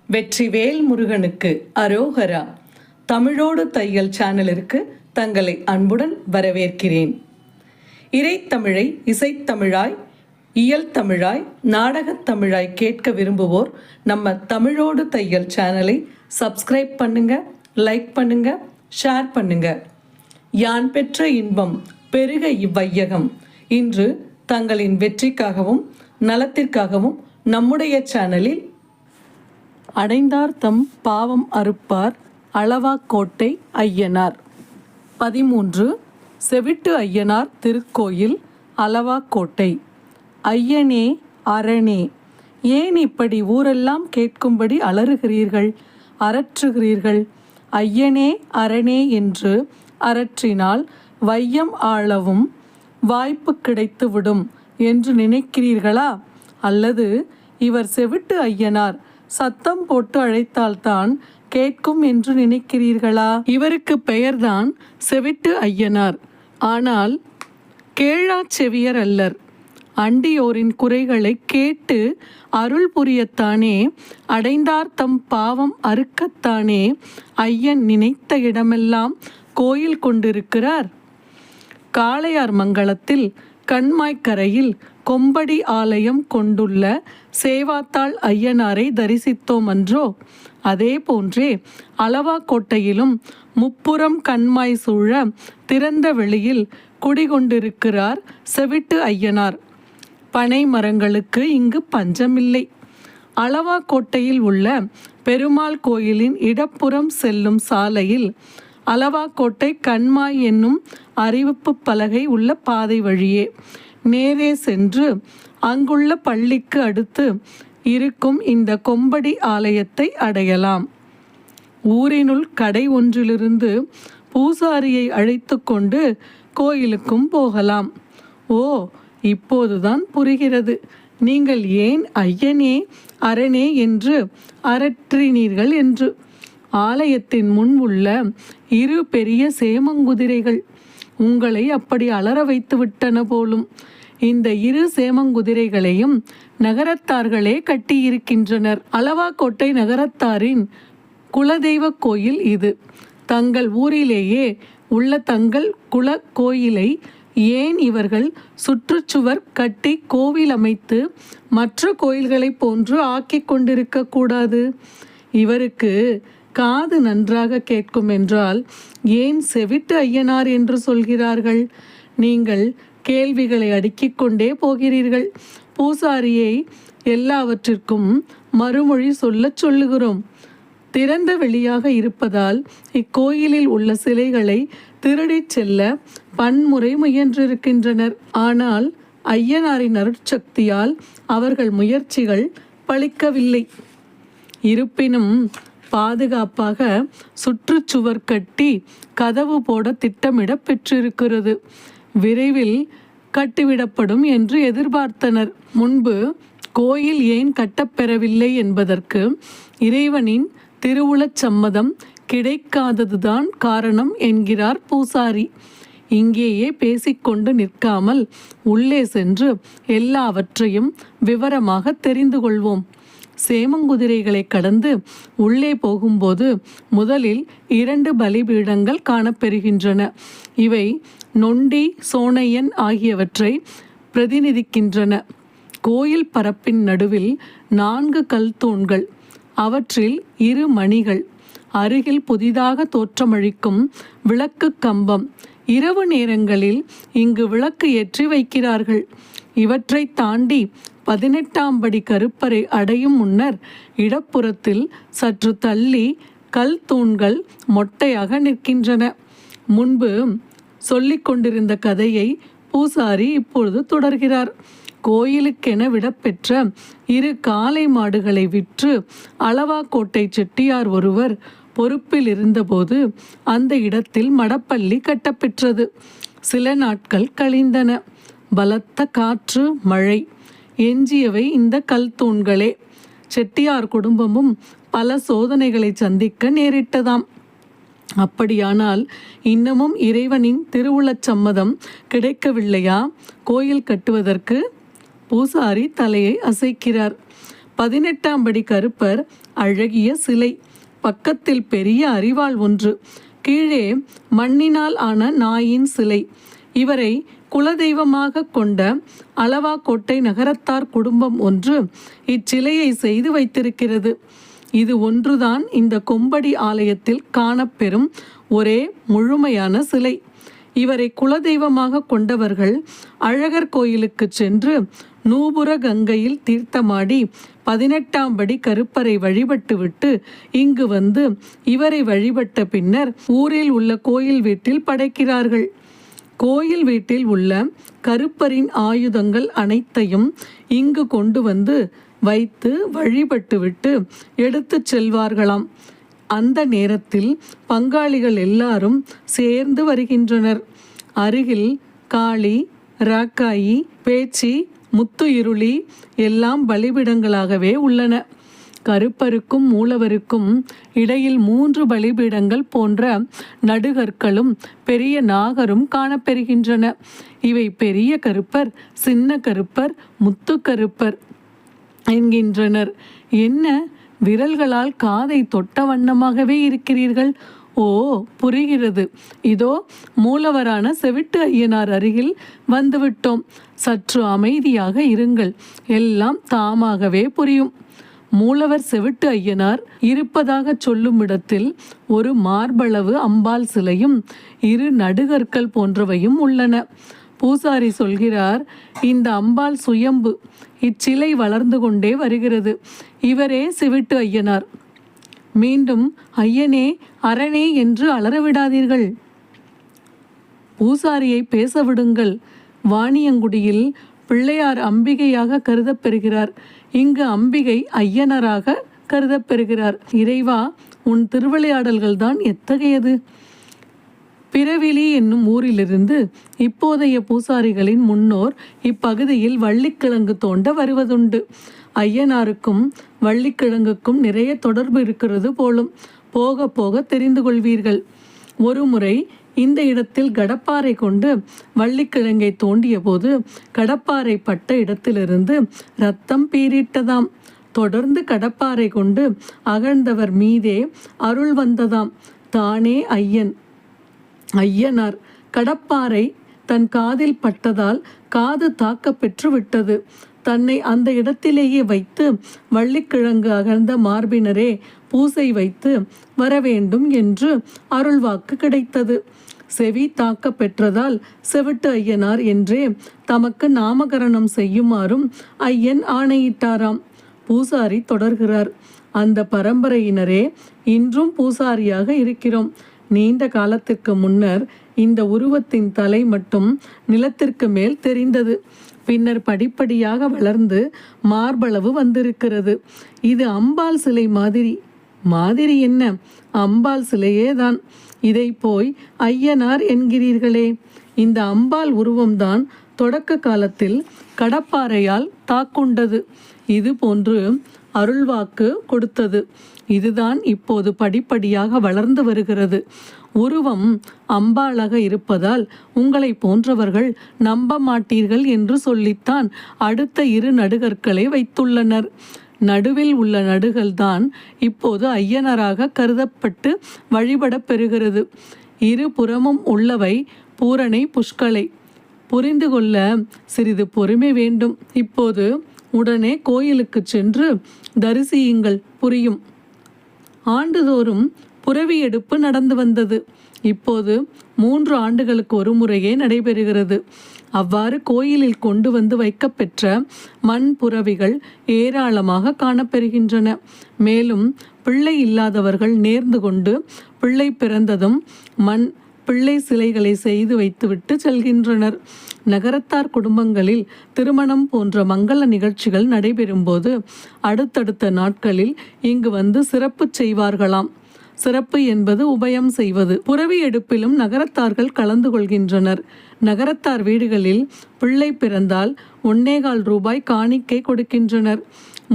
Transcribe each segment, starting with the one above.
வெற்றிவேல் முருகனுக்கு அரோகரா. தமிழோடு தையல் சேனலிற்கு தங்களை அன்புடன் வரவேற்கிறேன். இறைத்தமிழை இசைத்தமிழாய், இயல் தமிழாய், நாடகத் தமிழாய் கேட்க விரும்புவோர் நம்ம தமிழோடு தையல் சேனலை சப்ஸ்கிரைப் பண்ணுங்க, லைக் பண்ணுங்க, ஷேர் பண்ணுங்க. யான் பெற்ற இன்பம் பெருக இவ்வையகம். இன்று தங்களின் வெற்றிக்காகவும் நலத்திற்காகவும் நம்முடைய சேனலில் அடைந்தார் தம் பாவம் அறுப்பார் அளவாக்கோட்டை ஐயனார் 13 செவிட்டு ஐயனார் திருக்கோயில் அளவாக்கோட்டை. ஐயனே அரணே, ஏன் இப்படி ஊரெல்லாம் கேட்கும்படி அலறுகிறீர்கள், அரற்றுகிறீர்கள்? ஐயனே அரணே என்று அரற்றினால் வையம் ஆளவும் வாய்ப்பு கிடைத்துவிடும் என்று நினைக்கிறீர்களா? அல்லது இவர் செவிட்டு ஐயனார், சத்தம் போட்டு அழைத்தால்தான் கேட்கும் என்று நினைக்கிறீர்களா? இவருக்கு பெயர்தான் செவிட்டு ஐயனார். ஆனால் கேழா செவியர் அல்லர். அண்டியோரின் குறைகளை கேட்டு அருள் புரியத்தானே, அடைந்தார் தம் பாவம் அறுக்கத்தானே ஐயன் நினைத்த இடமெல்லாம் கோயில் கொண்டிருக்கிறார். காளையார் மங்கலத்தில் கண்மாய்க்கரையில் கொம்படி ஆலயம் கொண்டுள்ள சேவாத்தாள் ஐயனாரை தரிசித்தோம் அன்றோ? அதே போன்றே அளவாக்கோட்டையிலும் முப்புறம் கண்மாய் சூழ திறந்த வெளியில் குடிகொண்டிருக்கிறார் செவிட்டு ஐயனார். பனை மரங்களுக்கு இங்கு பஞ்சமில்லை. அளவாக்கோட்டையில் உள்ள பெருமாள் கோயிலின் இடப்புறம் செல்லும் சாலையில் அளவாக்கோட்டை கண்மாய் என்னும் அறிவிப்பு பலகை உள்ள பாதை வழியே நேரே சென்று அங்குள்ள பள்ளிக்கு அடுத்து இருக்கும் இந்த கொம்படி ஆலயத்தை அடையலாம். ஊரினுள் கடை ஒன்றிலிருந்து பூசாரியை அழைத்து கொண்டு கோயிலுக்கும் போகலாம். ஓ, இப்போதுதான் புரிகிறது நீங்கள் ஏன் ஐயனே அரணே என்று அரற்றினீர்கள் என்று. ஆலயத்தின் முன் உள்ள 2 பெரிய சேமங்குதிரைகள் உங்களை அப்படி அலற வைத்து விட்டன போலும். இந்த 2 சேமங்குதிரைகளையும் நகரத்தார்களே கட்டியிருக்கின்றனர். அளவாக்கோட்டை நகரத்தாரின் குலதெய்வ கோயில் இது. தங்கள் ஊரிலேயே உள்ள தங்கள் குல கோயிலை ஏன் இவர்கள் சுற்றுச்சுவர் கட்டி கோவில் அமைத்து மற்ற கோயில்களைப் போன்று ஆக்கி கொண்டிருக்க கூடாது? இவருக்கு காது நன்றாக கேட்கும் என்றால் ஏன் செவிட்டு ஐயனார் என்று சொல்கிறார்கள்? நீங்கள் கேள்விகளை அடுக்கிக் கொண்டே போகிறீர்கள். பூசாரியை எல்லாவற்றிற்கும் மறுமொழி சொல்லுகிறோம். திறந்த வெளியாக இருப்பதால் இக்கோயிலில் உள்ள சிலைகளை திருடிச் செல்ல பன்முறை முயன்றிருக்கின்றனர். ஆனால் ஐயனாரின் அருட்சக்தியால் அவர்கள் முயற்சிகள் பலிக்கவில்லை. இருப்பினும் பாதுகாப்பாக சுற்றுச்சுவர் கட்டி கதவு போட திட்டமிட பெற்றிருக்கிறது. விரைவில் கட்டிவிடப்படும் என்று எதிர்பார்த்தனர். முன்பு கோயில் ஏன் கட்டப்பெறவில்லை என்பதற்கு இறைவனின் திருவுளச் சம்மதம் கிடைக்காததுதான் காரணம் என்கிறார் பூசாரி. இங்கேயே பேசிக்கொண்டு நிற்காமல் உள்ளே சென்று எல்லாவற்றையும் விவரமாக தெரிந்து கொள்வோம். சேமங்குதிரைகளை கடந்து உள்ளே போகும்போது முதலில் 2 பலிபீடங்கள் காணப்பெறுகின்றன. இவை நொண்டி, சோனையன் ஆகியவற்றை பிரதிநிதிக்கின்றன. கோயில் பரப்பின் நடுவில் 4 கல் தூண்கள், அவற்றில் 2 மணிகள், அருகில் புதிதாக தோற்றமளிக்கும் விளக்கு கம்பம். இரவு நேரங்களில் இங்கு விளக்கு ஏற்றி வைக்கிறார்கள். இவற்றை தாண்டி 18ஆம் படி கருப்பறை அடையும் முன்னர் இடப்புறத்தில் சற்று தள்ளி கல் தூண்கள் மொட்டையாக நிற்கின்றன. முன்பு சொல்லிக் கொண்டிருந்த கதையை பூசாரி இப்பொழுது தொடர்கிறார். கோயிலுக்கென விடப்பெற்ற 2 காளை மாடுகளை விற்று அளவாக்கோட்டை செட்டியார் ஒருவர் பொறுப்பில் இருந்தபோது அந்த இடத்தில் மடப்பள்ளி கட்டப்பெற்றது. சில நாட்கள் கழிந்தன. பலத்த காற்று, மழை. எஞ்சியவை இந்த கல் தூண்களே. செட்டியார் குடும்பமும் பல சோதனைகளை சந்திக்க நேரிட்டதாம். அப்படியானால் இன்னமும் இறைவனின் திருவுளச் சம்மதம் கிடைக்கவில்லையா கோயில் கட்டுவதற்கு? பூசாரி தலையை அசைக்கிறார். 18ஆம் படி கருப்பர் அழகிய சிலை, பக்கத்தில் பெரிய அரிவாள் ஒன்று, கீழே மண்ணினால் ஆன நாயின் சிலை. இவரை குலதெய்வமாக கொண்ட அளவாக்கோட்டை நகரத்தார் குடும்பம் ஒன்று இச்சிலையை செய்து வைத்திருக்கிறது. இது ஒன்றுதான் இந்த கொம்படி ஆலயத்தில் காணப்பெறும் ஒரே முழுமையான சிலை. இவரை குலதெய்வமாக கொண்டவர்கள் அழகர் கோயிலுக்கு சென்று நூபுர கங்கையில் தீர்த்தமாடி 18ஆம் படி கருப்பரை வழிபட்டுவிட்டு இங்கு வந்து இவரை வழிபட்ட பின்னர் ஊரில் உள்ள கோயில் வீட்டில் படைக்கிறார்கள். கோயில் வீட்டில் உள்ள கருப்பரின் ஆயுதங்கள் அனைத்தையும் இங்கு கொண்டு வந்து வைத்து வழிபட்டுவிட்டு எடுத்து செல்வார்களாம். அந்த நேரத்தில் பங்காளிகள் எல்லாரும் சேர்ந்து வருகின்றனர். அருகில் காளி, ராக்காயி, பேச்சி, முத்து இருளி எல்லாம் பலிபீடங்களாகவே உள்ளன. கருப்பருக்கும் மூலவருக்கும் இடையில் 3 பலிபீடங்கள் போன்ற நடுகற்களும் பெரிய நாகரும் காணப்பெறுகின்றன. இவை பெரிய கருப்பர், சின்ன கருப்பர், முத்து கருப்பர் என்கின்றனர். என்ன, விரல்களால் காதை தொட்ட வண்ணமாகவே இருக்கிறீர்கள்? ஓ, புரிகிறது. இதோ மூலவரான செவிட்டு ஐயனார் அருகில் வந்துவிட்டோம். சற்று அமைதியாக இருங்கள், எல்லாம் தாமாகவே புரியும். மூலவர் செவிட்டு ஐயனார் இருப்பதாக சொல்லும் இடத்தில் ஒரு மார்பளவு அம்பாள் சிலையும் 2 நடுகற்கள் போன்றவையும் உள்ளன. பூசாரி சொல்கிறார், இந்த அம்பாள் சுயம்பு, இச்சிலை வளர்ந்து கொண்டே வருகிறது. இவரே செவிட்டு ஐயனார். மீண்டும் ஐயனே, அரணே என்று அலறவிடாதீர்கள். பூசாரியை பேச விடுங்கள். வாணியங்குடியில் பிள்ளையார் அம்பிகையாக கருதப்பெறுகிறார். இங்கு அம்பிகை ஐயனராக கருதப்பெறுகிறார். இறைவா, உன் திருவிளையாடல்கள் தான் எத்தகையது! பிறவிலி என்னும் ஊரிலிருந்து இப்போதைய பூசாரிகளின் முன்னோர் இப்பகுதியில் வள்ளிக்கிழங்கு தோண்ட வருவதுண்டு. ஐயனாருக்கும் வள்ளிக்கிழங்குக்கும் நிறைய தொடர்பு இருக்கிறது போலும். போக போக தெரிந்து கொள்வீர்கள். ஒரு முறை இந்த இடத்தில் கடப்பாறை கொண்டு வள்ளிக்கிழங்கை தோண்டிய போது கடப்பாறை பட்ட இடத்திலிருந்து இரத்தம் பீரிட்டதாம். தொடர்ந்து கடப்பாறை கொண்டு அகழ்ந்தவர் மீதே அருள் வந்ததாம். தானே ஐயனார். கடப்பாறை தன் காதில் பட்டதால் காது தாக்க பெற்று விட்டது. தன்னை அந்த இடத்திலேயே வைத்து வள்ளிக்கிழங்கு அகழ்ந்த மார்பினரே பூசை வைத்து வரவேண்டும் என்று அருள்வாக்கு கிடைத்தது. செவி தாக்க பெற்றதால் செவிட்டு ஐயனார் என்றே தமக்கு நாமகரணம் செய்யுமாறும் ஐயன் ஆணையிட்டாராம். பூசாரி தொடர்கிறார். அந்த பரம்பரையினரே இன்றும் பூசாரியாக இருக்கிறோம். நீண்ட காலத்திற்கு முன்னர் இந்த உருவத்தின் தலை மட்டும் நிலத்திற்கு மேல் தெரிந்தது. பின்னர் படிப்படியாக வளர்ந்து மார்பளவு வந்திருக்கிறது. இது அம்பாள் சிலை மாதிரி என்ன, அம்பாள் சிலையே தான். இதை போய் ஐயனார் என்கிறீர்களே. இந்த அம்பாள் உருவம்தான் தொடக்க காலத்தில் கடப்பாறையால் தாக்குண்டது. இது போன்று அருள்வாக்கு கொடுத்தது. இதுதான் இப்போது படிப்படியாக வளர்ந்து வருகிறது. உருவம் அம்பாளாக இருப்பதால் உங்களை போன்றவர்கள் நம்ப மாட்டீர்கள் என்று சொல்லித்தான் அடுத்த 2 நடுகற்களை வைத்துள்ளனர். நடுவில் உள்ள நடுகள்தான் இப்போது ஐயனராக கருதப்பட்டு வழிபட பெறுகிறது. 2 புறமும் உள்ளவை பூரணை புஷ்கலை. புரிந்து கொள்ள சிறிது பொறுமை வேண்டும். இப்போது உடனே கோயிலுக்கு சென்று தரிசியுங்கள், புரியும். ஆண்டுதோறும் புரவி எடுப்பு நடந்து வந்தது. இப்போது 3 ஆண்டுகளுக்கு ஒரு முறையே நடைபெறுகிறது. அவ்வாறு கோயிலில் கொண்டு வந்து வைக்கப்பெற்ற மண் புரவிகள் ஏராளமாக காணப்பெறுகின்றன. மேலும் பிள்ளை இல்லாதவர்கள் நேர்ந்து கொண்டு பிள்ளை பிறந்ததும் பிள்ளை சிலைகளை செய்து வைத்துவிட்டு செல்கின்றனர். நகரத்தார் குடும்பங்களில் திருமணம் போன்ற மங்கள நிகழ்ச்சிகள் நடைபெறும்போது அடுத்தடுத்த நாட்களில் இங்கு வந்து சிறப்பு செய்வார்களாம். சிறப்பு என்பது உபயம் செய்வது. புரவி எடுப்பிலும் நகரத்தார்கள் கலந்து கொள்கின்றனர். நகரத்தார் வீடுகளில் பிள்ளை பிறந்தால் 1.25 ரூபாய் காணிக்கை கொடுக்கின்றனர்.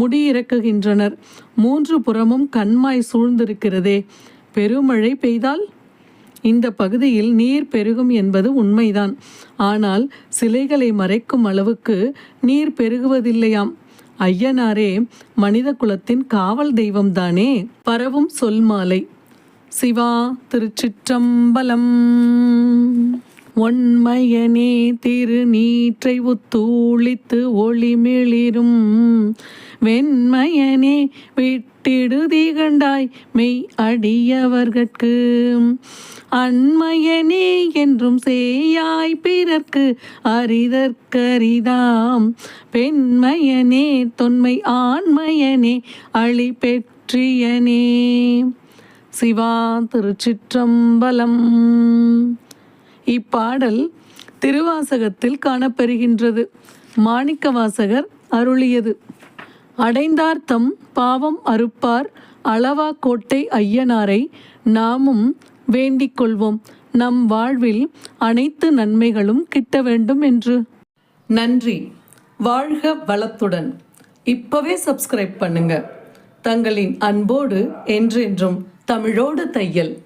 முடி இறக்குகின்றனர். 3 புறமும் கண்மாய் சூழ்ந்திருக்கிறதே. பெருமழை பெய்தால் இந்த பகுதியில் நீர் பெருகும் என்பது உண்மைதான். ஆனால் சிலைகளை மறைக்கும் அளவுக்கு நீர் பெருகுவதில்லையாம். ஐயனாரே மனித குலத்தின் காவல் தெய்வம்தானே. பரவும் சொல் மாலை. சிவா திருச்சிற்றம்பலம். ஒன்மையனே திருநீற்றை உத்தூளித்து ஒளிமிளிரும் வெண்மையனே விட்டிடுதிகண்டாய் மெய் அடியவர்கட்கு அண்மையனே என்றும் சேயாய் பிறர்க்கு அரிதற்கரிதாம் பெண்மையனே தொன்மை ஆண்மையனே அழி பெற்றியனே. சிவா திருச்சிற்றம்பலம். இப்பாடல் திருவாசகத்தில் காணப்பெறுகின்றது. மாணிக்கவாசகர் அருளியது. அடைந்தார்த்தம் பாவம் அறுப்பார் அளவா கோட்டை ஐயனாரை நாமும் வேண்டிக் கொள்வோம், நம் வாழ்வில் அனைத்து நன்மைகளும் கிட்ட வேண்டும் என்று. நன்றி. வாழ்க வளத்துடன். இப்பவே சப்ஸ்கிரைப் பண்ணுங்க. தங்களின் அன்போடு என்றென்றும் தமிழோடு தையல்.